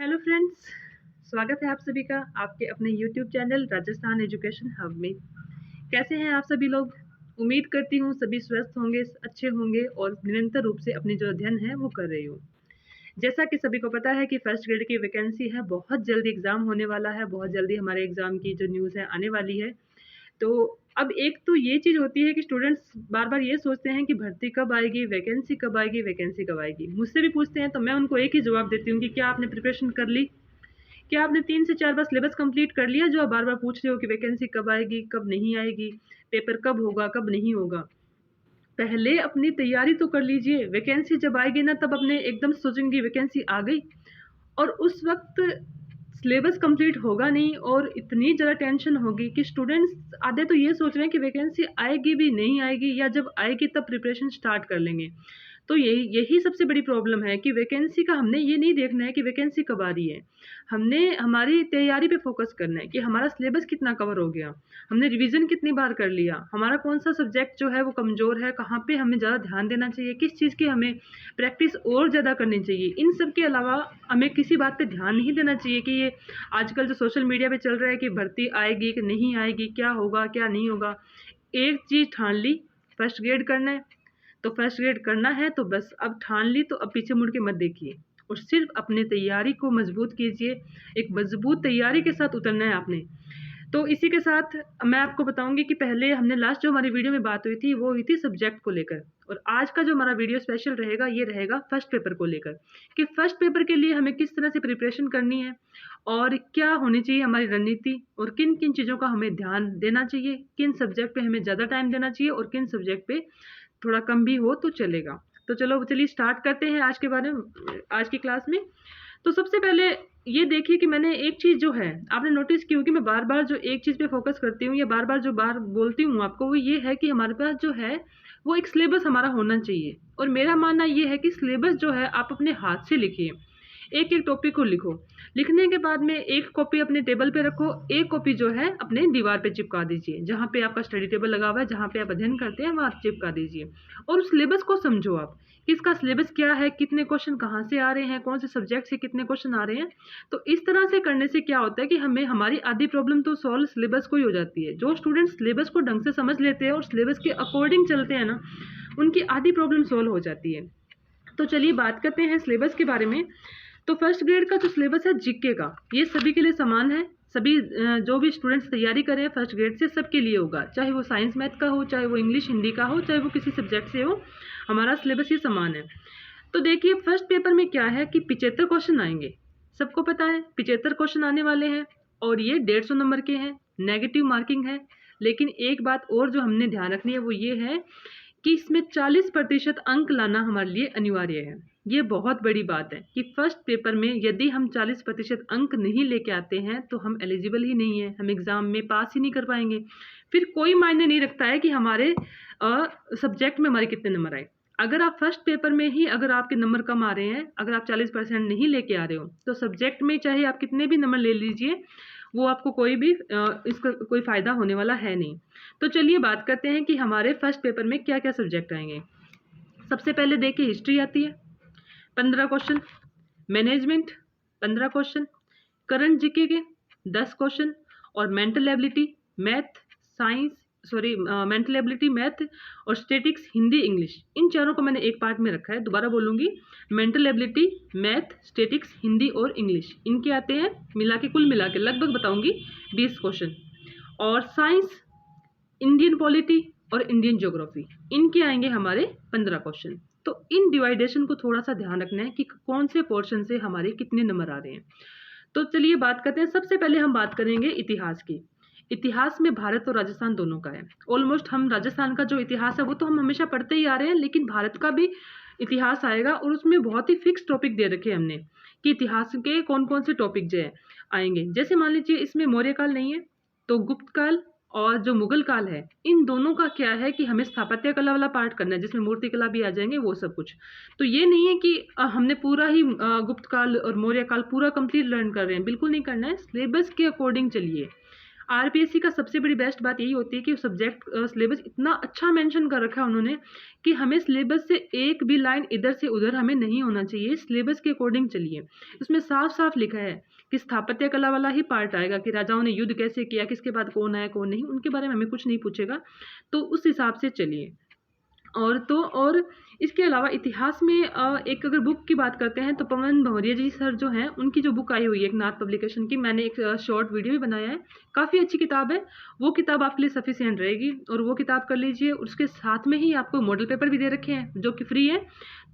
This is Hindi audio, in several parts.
हेलो फ्रेंड्स, स्वागत है आप सभी का आपके अपने YouTube channel Rajasthan education hub में। कैसे हैं आप सभी लोग? उम्मीद करती हूँ सभी स्वस्थ होंगे, अच्छे होंगे और निरंतर रूप से अपनी जो अध्ययन है वो कर रही हूँ। जैसा कि सभी को पता है कि फर्स्ट ग्रेड की वैकेंसी है, बहुत जल्दी एग्ज़ाम होने वाला है, बहुत जल्दी हमारे एग्ज़ाम की जो न्यूज़ है आने वाली है। तो अब एक तो ये चीज़ होती है कि स्टूडेंट्स बार-बार ये सोचते हैं कि भर्ती कब आएगी, वैकेंसी कब आएगी, वैकेंसी कब आएगी? मुझसे भी पूछते हैं तो मैं उनको एक ही जवाब देती हूँ कि क्या आपने प्रिपरेशन कर ली? क्या आपने 3 से 4 बार सिलेबस कंप्लीट कर लिया जो आप बार-बार पूछ रहे हो कि वैकेंसी कब आएगी, कब नहीं आएगी, पेपर कब होगा, कब नहीं होगा? पहले अपनी तैयारी तो कर लीजिए, वैकेंसी जब आएगी ना तब अपने एकदम सोचेंगे वैकेंसी आ गई और उस वक़्त सिलेबस कंप्लीट होगा नहीं और इतनी ज़्यादा टेंशन होगी कि स्टूडेंट्स आधे तो ये सोच रहे हैं कि वैकेंसी आएगी भी, नहीं आएगी या जब आएगी तब प्रिपरेशन स्टार्ट कर लेंगे। तो यही यही सबसे बड़ी प्रॉब्लम है कि वैकेंसी का हमने ये नहीं देखना है कि वैकेंसी कब आ रही है। हमने हमारी तैयारी पे फ़ोकस करना है कि हमारा सिलेबस कितना कवर हो गया, हमने रिवीज़न कितनी बार कर लिया, हमारा कौन-सा सब्जेक्ट जो है वो कमज़ोर है, कहाँ पे हमें ज़्यादा ध्यान देना चाहिए, किस चीज़ की हमें प्रैक्टिस और ज़्यादा करनी चाहिए। इन सब के अलावा हमें किसी बात पे ध्यान नहीं देना चाहिए कि ये आजकल जो सोशल मीडिया पे चल रहा है कि भर्ती आएगी कि नहीं आएगी, क्या होगा, क्या नहीं होगा। एक चीज़ ठान ली, फर्स्ट ग्रेड करना है, तो फर्स्ट ग्रेड करना है तो बस अब ठान ली तो अब पीछे मुड़ के मत देखिए और सिर्फ अपने तैयारी को मजबूत कीजिए। एक मजबूत तैयारी के साथ उतरना है आपने। तो इसी के साथ मैं आपको बताऊँगी कि पहले हमने लास्ट जो हमारी वीडियो में बात हुई थी, वो हुई थी सब्जेक्ट को लेकर और आज का जो हमारा वीडियो स्पेशल रहेगा, ये रहेगा फर्स्ट पेपर को लेकर कि फर्स्ट पेपर के लिए हमें किस तरह से प्रिपरेशन करनी है और क्या होनी चाहिए हमारी रणनीति और किन-किन चीज़ों का हमें ध्यान देना चाहिए, किन सब्जेक्ट पे हमें ज़्यादा टाइम देना चाहिए और किन सब्जेक्ट पे थोड़ा कम भी हो तो चलेगा। तो चलिए स्टार्ट करते हैं आज की क्लास में। तो सबसे पहले ये देखिए कि मैंने एक चीज़ जो है आपने नोटिस की होगी मैं बार-बार जो एक चीज़ पे फ़ोकस करती हूँ या बार-बार जो बार बोलती हूँ आपको वो ये है कि हमारे पास जो है वो एक सिलेबस हमारा होना चाहिए और मेरा मानना ये है कि सिलेबस जो है आप अपने हाथ से लिखिए। एक-एक टॉपिक को लिखो। लिखने के बाद में एक कॉपी अपने टेबल पे रखो, एक कॉपी जो है अपने दीवार पे चिपका दीजिए। जहाँ पे आपका स्टडी टेबल लगा हुआ है, जहाँ पे आप अध्ययन करते हैं वहाँ चिपका दीजिए और उस सिलेबस को समझो आप। कि इसका सिलेबस क्या है, कितने क्वेश्चन कहाँ से आ रहे हैं, कौन से सब्जेक्ट से कितने क्वेश्चन आ रहे हैं। तो इस तरह से करने से क्या होता है कि हमें हमारी आधी प्रॉब्लम तो सॉल्व सिलेबस को ही हो जाती है। जो स्टूडेंट सिलेबस को ढंग से समझ लेते हैं और सिलेबस के अकॉर्डिंग चलते हैं ना, उनकी आधी प्रॉब्लम सॉल्व हो जाती है। तो चलिए बात करते हैं सिलेबस के बारे में। तो फर्स्ट ग्रेड का जो सिलेबस है जीके का, ये सभी के लिए समान है। सभी जो भी स्टूडेंट्स तैयारी करें फर्स्ट ग्रेड से सबके लिए होगा, चाहे वो साइंस मैथ का हो, चाहे वो इंग्लिश हिंदी का हो, चाहे वो किसी सब्जेक्ट से हो, हमारा सिलेबस ये समान है। तो देखिए फर्स्ट पेपर में क्या है कि 75 क्वेश्चन आएंगे, सबको पता है 75 क्वेश्चन आने वाले हैं और ये 150 नंबर के हैं, नेगेटिव मार्किंग है। लेकिन एक बात और जो हमने ध्यान रखनी है वो ये है कि इसमें 40% अंक लाना हमारे लिए अनिवार्य है। ये बहुत बड़ी बात है कि फर्स्ट पेपर में यदि हम 40% अंक नहीं लेके आते हैं तो हम एलिजिबल ही नहीं हैं, हम एग्ज़ाम में पास ही नहीं कर पाएंगे। फिर कोई मायने नहीं रखता है कि हमारे सब्जेक्ट में हमारे कितने नंबर आए। अगर आप फर्स्ट पेपर में ही अगर आपके नंबर कम आ रहे हैं, अगर आप 40% नहीं लेके आ रहे हो तो सब्जेक्ट में चाहे आप कितने भी नंबर ले लीजिए, वो आपको कोई भी इसका कोई फ़ायदा होने वाला है नहीं। तो चलिए बात करते हैं कि हमारे फर्स्ट पेपर में क्या-क्या सब्जेक्ट आएँगे। सबसे पहले देखिए हिस्ट्री आती है, 15 question, management 15 question, current GK के 10 क्वेश्चन और mental ability, mental ability, math और स्टैटिक्स, हिंदी, इंग्लिश, इन चारों को मैंने एक पार्ट में रखा है। दोबारा बोलूँगी, mental ability, math, statics, Hindi और इंग्लिश, इनके आते हैं कुल मिला के लगभग बताऊँगी 20 क्वेश्चन और साइंस, इंडियन पॉलिटी और इंडियन ज्योग्राफी, इनके आएंगे हमारे 15 क्वेश्चन। तो इन डिवाइडेशन को थोड़ा सा ध्यान रखना है कि कौन से पोर्शन से हमारे कितने नंबर आ रहे हैं। तो चलिए बात करते हैं। सबसे पहले हम बात करेंगे इतिहास की। इतिहास में भारत और राजस्थान दोनों का है। ऑलमोस्ट हम राजस्थान का जो इतिहास है वो तो हम हमेशा पढ़ते ही आ रहे हैं, लेकिन भारत का भी इतिहास आएगा और उसमें बहुत ही फिक्स टॉपिक दे रखे हैं हमने कि इतिहास के कौन कौन से टॉपिक जो है आएंगे। जैसे मान लीजिए इसमें मौर्य काल नहीं है तो गुप्त काल और जो मुगल काल है, इन दोनों का क्या है कि हमें स्थापत्य कला वाला पार्ट करना है जिसमें मूर्ति कला भी आ जाएंगे, वो सब कुछ। तो ये नहीं है कि हमने पूरा ही गुप्त काल और मौर्य काल पूरा कंप्लीट लर्न कर रहे हैं, बिल्कुल नहीं करना है। सिलेबस के अकॉर्डिंग चलिए। आरपीएससी का सबसे बड़ी बेस्ट बात यही होती है कि सब्जेक्ट सिलेबस इतना अच्छा मेंशन कर रखा है उन्होंने कि हमें सिलेबस से एक भी लाइन इधर से उधर हमें नहीं होना चाहिए, सिलेबस के अकॉर्डिंग चलिए। उसमें साफ-साफ लिखा है कि स्थापत्य कला वाला ही पार्ट आएगा कि राजाओं ने युद्ध कैसे किया, किसके बाद कौन आया, कौन नहीं, उनके बारे में हमें कुछ नहीं पूछेगा। तो उस हिसाब से चलिए। और इसके अलावा इतिहास में एक अगर बुक की बात करते हैं तो पवन भंवरिया जी सर जो हैं उनकी जो बुक आई हुई है एक नाथ पब्लिकेशन की, मैंने एक शॉर्ट वीडियो भी बनाया है, काफ़ी अच्छी किताब है। वो किताब आपके लिए सफिशिएंट रहेगी और वो किताब कर लीजिए। उसके साथ में ही आपको मॉडल पेपर भी दे रखे हैं जो कि फ्री है,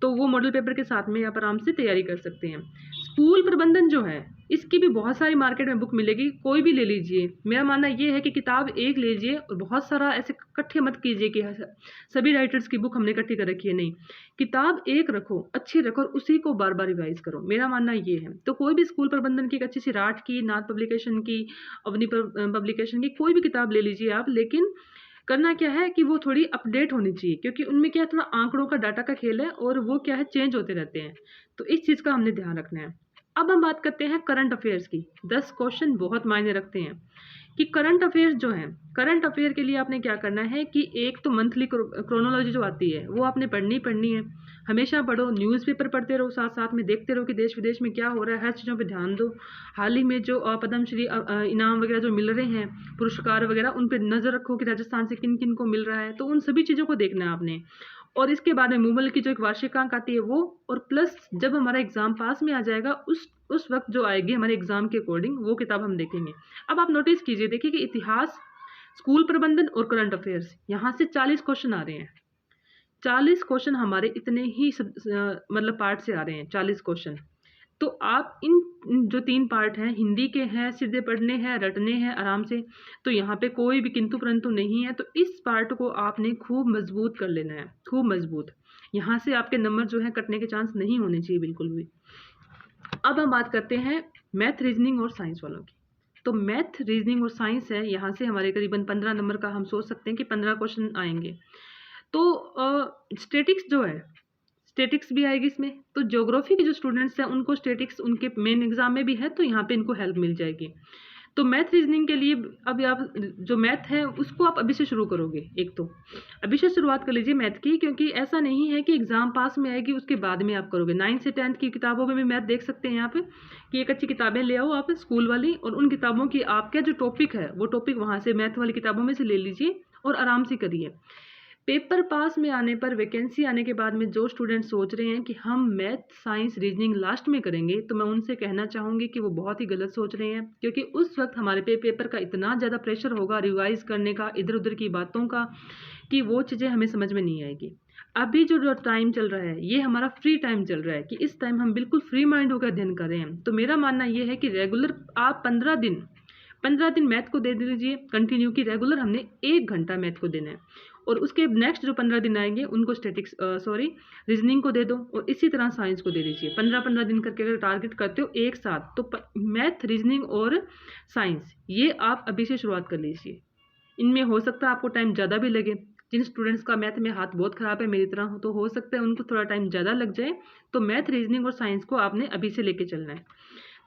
तो वो मॉडल पेपर के साथ में आप आराम से तैयारी कर सकते हैं। स्कूल प्रबंधन जो है इसकी भी बहुत सारी मार्केट में बुक मिलेगी, कोई भी ले लीजिए। मेरा मानना ये है कि किताब एक लीजिए और बहुत सारा ऐसे इकट्ठे मत कीजिए कि सभी राइटर्स की बुक हमने इकट्ठी कर रखी है, नहीं। किताब एक रखो, अच्छी रखो और उसी को बार बार रिवाइज करो, मेरा मानना ये है। तो कोई भी स्कूल प्रबंधन की एक अच्छी सी राठ की, नाथ पब्लिकेशन की, अवनी पब्लिकेशन की कोई भी किताब ले लीजिए आप, लेकिन करना क्या है कि वो थोड़ी अपडेट होनी चाहिए, क्योंकि उनमें क्या है थोड़ा आंकड़ों का डाटा का खेल है और वो क्या है चेंज होते रहते हैं। तो इस चीज़ का हमने ध्यान रखना है। अब हम बात करते हैं करंट अफेयर्स की। 10 क्वेश्चन बहुत मायने रखते हैं कि करंट अफेयर्स जो हैं, करंट अफेयर के लिए आपने क्या करना है कि एक तो मंथली क्रोनोलॉजी जो आती है वो आपने पढ़नी है। हमेशा पढ़ो, न्यूज़पेपर पढ़ते रहो, साथ साथ में देखते रहो कि देश विदेश में क्या हो रहा है, हर चीज़ों पे ध्यान दो। हाल ही में जो पद्मश्री इनाम वगैरह जो मिल रहे हैं, पुरस्कार वगैरह, उन पे नज़र रखो कि राजस्थान से किन किन को मिल रहा है, तो उन सभी चीज़ों को देखना है आपने। और इसके बाद में मूवल की जो एक वार्षिकांक आती है वो, और प्लस जब हमारा एग्ज़ाम पास में आ जाएगा उस वक्त जो आएगी हमारे एग्ज़ाम के अकॉर्डिंग वो किताब हम देखेंगे। अब आप नोटिस कीजिए, देखिए कि इतिहास, स्कूल प्रबंधन और करंट अफेयर्स, यहाँ से 40 क्वेश्चन आ रहे हैं। 40 क्वेश्चन हमारे इतने ही मतलब पार्ट से आ रहे हैं, 40 क्वेश्चन। तो आप इन जो 3 पार्ट हैं, हिंदी के हैं, सीधे पढ़ने हैं, रटने हैं आराम से, तो यहाँ पे कोई भी किंतु परंतु नहीं है। तो इस पार्ट को आपने खूब मजबूत कर लेना है, खूब मजबूत। यहाँ से आपके नंबर जो है कटने के चांस नहीं होने चाहिए बिल्कुल भी। अब हम बात करते हैं मैथ, रीजनिंग और साइंस वालों की। तो मैथ, रीजनिंग और साइंस है, यहाँ से हमारे करीबन 15 नंबर का हम सोच सकते हैं कि 15 क्वेश्चन आएंगे। तो स्टैटिक्स जो है, स्टैटिक्स भी आएगी इसमें। तो ज्योग्राफी के जो स्टूडेंट्स हैं उनको स्टैटिक्स उनके मेन एग्जाम में भी है, तो यहाँ पे इनको हेल्प मिल जाएगी। तो मैथ, रीजनिंग के लिए अभी आप जो मैथ है उसको आप अभी से शुरू करोगे। एक तो अभी से शुरुआत कर लीजिए मैथ की, क्योंकि ऐसा नहीं है कि एग्जाम पास में आएगी उसके बाद में आप करोगे। 9 से 10 की किताबों में भी मैथ देख सकते हैं यहाँ पे कि एक अच्छी किताबें ले आओ आप स्कूल वाली, और उन किताबों की आपका जो टॉपिक है वो टॉपिक वहाँ से मैथ वाली किताबों में से ले लीजिए और आराम से करिए। पेपर पास में आने पर, वैकेंसी आने के बाद में जो स्टूडेंट सोच रहे हैं कि हम मैथ, साइंस, रीजनिंग लास्ट में करेंगे, तो मैं उनसे कहना चाहूँगी कि वो बहुत ही गलत सोच रहे हैं, क्योंकि उस वक्त हमारे पे पेपर का इतना ज़्यादा प्रेशर होगा रिवाइज करने का, इधर उधर की बातों का, कि वो चीज़ें हमें समझ में नहीं आएगी। अभी जो टाइम चल रहा है ये हमारा फ्री टाइम चल रहा है कि इस टाइम हम बिल्कुल फ्री माइंड होकर अध्ययन कर रहे हैं। तो मेरा मानना ये है कि रेगुलर आप 15 दिन मैथ को दे दीजिए कंटिन्यू, की रेगुलर हमने 1 घंटा मैथ को देना है, और उसके नेक्स्ट जो 15 दिन आएंगे उनको रीजनिंग को दे दो, और इसी तरह साइंस को दे दीजिए। 15-15 दिन करके अगर टारगेट करते हो एक साथ, तो मैथ, रीजनिंग और साइंस ये आप अभी से शुरुआत कर लीजिए। इनमें हो सकता है आपको टाइम ज़्यादा भी लगे। जिन स्टूडेंट्स का मैथ में हाथ बहुत ख़राब है मेरी तरह, तो हो सकता है उनको थोड़ा टाइम ज़्यादा लग जाए। तो मैथ, रीजनिंग और साइंस को आपने अभी से लेके चलना है।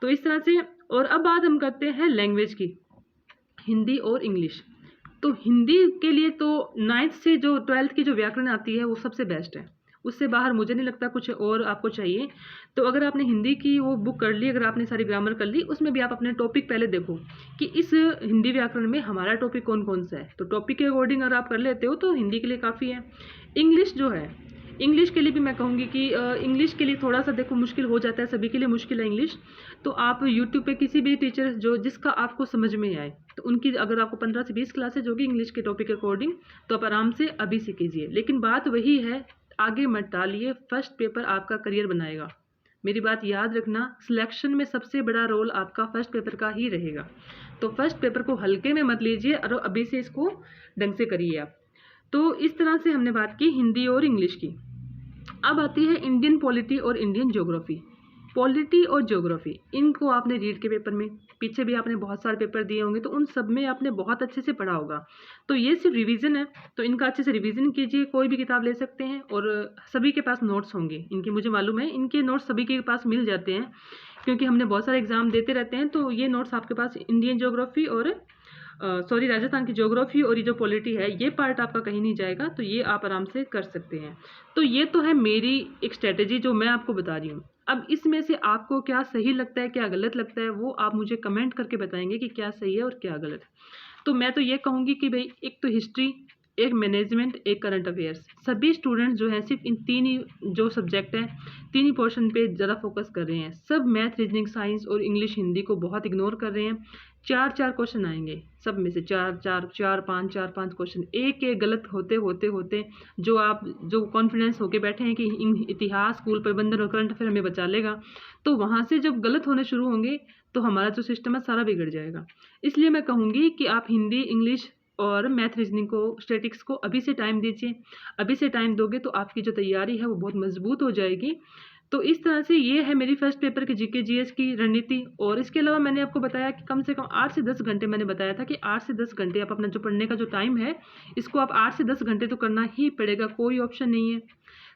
तो इस तरह से। और अब बात हम करते हैं लैंग्वेज की, हिंदी और इंग्लिश। तो हिंदी के लिए तो 9th से जो 12th की जो व्याकरण आती है वो सबसे बेस्ट है, उससे बाहर मुझे नहीं लगता कुछ और आपको चाहिए। तो अगर आपने हिंदी की वो बुक कर ली, अगर आपने सारी ग्रामर कर ली, उसमें भी आप अपने टॉपिक पहले देखो कि इस हिंदी व्याकरण में हमारा टॉपिक कौन कौन सा है। तो टॉपिक के अकॉर्डिंग अगर आप कर लेते हो तो हिंदी के लिए काफ़ी है। इंग्लिश जो है, इंग्लिश के लिए भी मैं कहूँगी कि इंग्लिश के लिए थोड़ा सा देखो मुश्किल हो जाता है, सभी के लिए मुश्किल है इंग्लिश। तो आप यूट्यूब पे किसी भी टीचर जो जिसका आपको समझ में आए, तो उनकी अगर आपको 15 से 20 क्लासेज होगी इंग्लिश के टॉपिक के अकॉर्डिंग, तो आप आराम से अभी से कीजिए। लेकिन बात वही है, आगे मत टालिए, फर्स्ट पेपर आपका करियर बनाएगा। मेरी बात याद रखना, सिलेक्शन में सबसे बड़ा रोल आपका फर्स्ट पेपर का ही रहेगा। तो फर्स्ट पेपर को हल्के में मत लीजिए और अभी से इसको ढंग से करिए आप। तो इस तरह से हमने बात की हिंदी और इंग्लिश की। अब आती है इंडियन पॉलिटी और इंडियन ज्योग्राफी। पॉलिटी और ज्योग्राफी इनको आपने रीड के पेपर में, पीछे भी आपने बहुत सारे पेपर दिए होंगे, तो उन सब में आपने बहुत अच्छे से पढ़ा होगा। तो ये सिर्फ रिवीजन है, तो इनका अच्छे से रिवीजन कीजिए। कोई भी किताब ले सकते हैं और सभी के पास नोट्स होंगे इनके, मुझे मालूम है इनके नोट्स सभी के पास मिल जाते हैं, क्योंकि हमने बहुत सारे एग्जाम देते रहते हैं। तो ये नोट्स आपके पास इंडियन ज्योग्राफी और सॉरी राजस्थान की ज्योग्राफी और ये जो पॉलिटी है ये पार्ट आपका कहीं नहीं जाएगा, तो ये आप आराम से कर सकते हैं। तो ये तो है मेरी एक स्ट्रेटेजी जो मैं आपको बता रही हूँ। अब इसमें से आपको क्या सही लगता है, क्या गलत लगता है, वो आप मुझे कमेंट करके बताएंगे कि क्या सही है और क्या गलत है। तो मैं तो ये कहूँगी कि भाई एक तो हिस्ट्री, एक मैनेजमेंट, एक करंट अफेयर्स, सभी स्टूडेंट्स जो हैं सिर्फ इन तीन ही जो सब्जेक्ट हैं, तीन ही पोर्शन पे ज़्यादा फोकस कर रहे हैं। सब मैथ, रीजनिंग, साइंस और इंग्लिश, हिंदी को बहुत इग्नोर कर रहे हैं। चार चार क्वेश्चन आएंगे सब में से, चार पाँच क्वेश्चन, एक एक गलत होते होते होते जो आप जो कॉन्फिडेंस होके बैठे हैं कि इतिहास, स्कूल प्रबंधन और करंट अफेयर हमें बचा लेगा, तो वहाँ से जब गलत होने शुरू होंगे तो हमारा जो सिस्टम है सारा बिगड़ जाएगा। इसलिए मैं कहूँगी कि आप हिंदी, इंग्लिश और मैथ, रीजनिंग को, स्टैटिक्स को अभी से टाइम दीजिए। अभी से टाइम दोगे तो आपकी जो तैयारी है वो बहुत मजबूत हो जाएगी। तो इस तरह से ये है मेरी फर्स्ट पेपर की जीके जीएस की रणनीति। और इसके अलावा मैंने आपको बताया कि कम से कम 8 से 10 घंटे, मैंने बताया था कि 8 से 10 घंटे आप अपना जो पढ़ने का जो टाइम है इसको आप 8 से 10 घंटे तो करना ही पड़ेगा, कोई ऑप्शन नहीं है।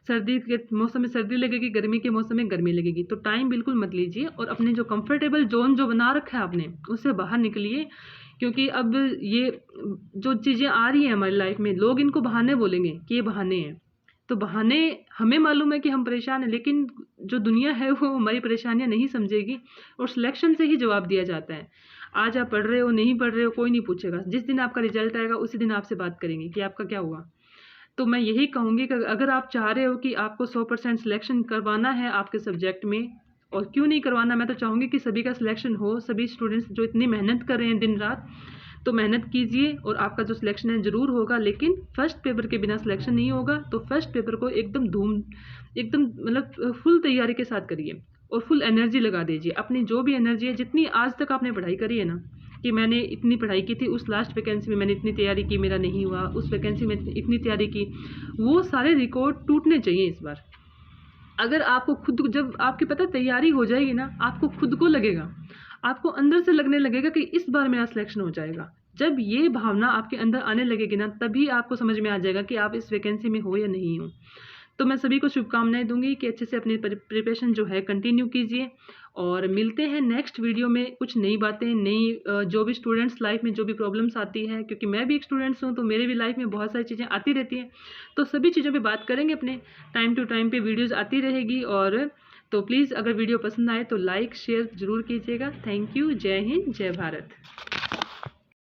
सर्दी के मौसम में सर्दी लगेगी, गर्मी के मौसम में गर्मी लगेगी, तो टाइम बिल्कुल मत लीजिए और अपने जो कंफर्टेबल जोन जो बना रखा है आपने उससे बाहर निकलिए। क्योंकि अब ये जो चीज़ें आ रही हैं हमारी लाइफ में, लोग इनको बहाने बोलेंगे कि ये बहाने हैं, तो बहाने हमें मालूम है कि हम परेशान हैं, लेकिन जो दुनिया है वो हमारी परेशानियां नहीं समझेगी और सिलेक्शन से ही जवाब दिया जाता है। आज आप पढ़ रहे हो, नहीं पढ़ रहे हो, कोई नहीं पूछेगा। जिस दिन आपका रिजल्ट आएगा उसी दिन आपसे बात करेंगे कि आपका क्या हुआ। तो मैं यही कहूँगी कि अगर आप चाह रहे हो कि आपको 100% सिलेक्शन करवाना है आपके सब्जेक्ट में, और क्यों नहीं करवाना, मैं तो चाहूँगी कि सभी का सिलेक्शन हो, सभी स्टूडेंट्स जो इतनी मेहनत कर रहे हैं दिन रात, तो मेहनत कीजिए और आपका जो सिलेक्शन है ज़रूर होगा। लेकिन फर्स्ट पेपर के बिना सिलेक्शन नहीं होगा, तो फर्स्ट पेपर को एकदम मतलब फुल तैयारी के साथ करिए और फुल एनर्जी लगा दीजिए। अपनी जो भी एनर्जी है, जितनी आज तक आपने पढ़ाई करी है ना, कि मैंने इतनी पढ़ाई की थी, उस लास्ट वैकेंसी में मैंने इतनी तैयारी की, मेरा नहीं हुआ, उस वैकेंसी में इतनी तैयारी की, वो सारे रिकॉर्ड टूटने चाहिए इस बार। अगर आपको खुद, जब आपकी पता तैयारी हो जाएगी ना, आपको खुद को लगेगा, आपको अंदर से लगने लगेगा कि इस बार मेरा सिलेक्शन हो जाएगा। जब ये भावना आपके अंदर आने लगेगी ना, तभी आपको समझ में आ जाएगा कि आप इस वैकेंसी में हो या नहीं हो। तो मैं सभी को शुभकामनाएं दूंगी कि अच्छे से अपनी प्रिपरेशन जो है कंटिन्यू कीजिए, और मिलते हैं नेक्स्ट वीडियो में कुछ नई बातें, नई जो भी स्टूडेंट्स लाइफ में जो भी प्रॉब्लम्स आती है, क्योंकि मैं भी एक स्टूडेंट्स हूँ तो मेरे भी लाइफ में बहुत सारी चीज़ें आती रहती हैं, तो सभी चीज़ों पे बात करेंगे अपने टाइम टू टाइम पे, वीडियोज़ आती रहेगी। और तो प्लीज़ अगर वीडियो पसंद आए तो लाइक शेयर ज़रूर कीजिएगा। Thank you. जय हिंद, जय भारत।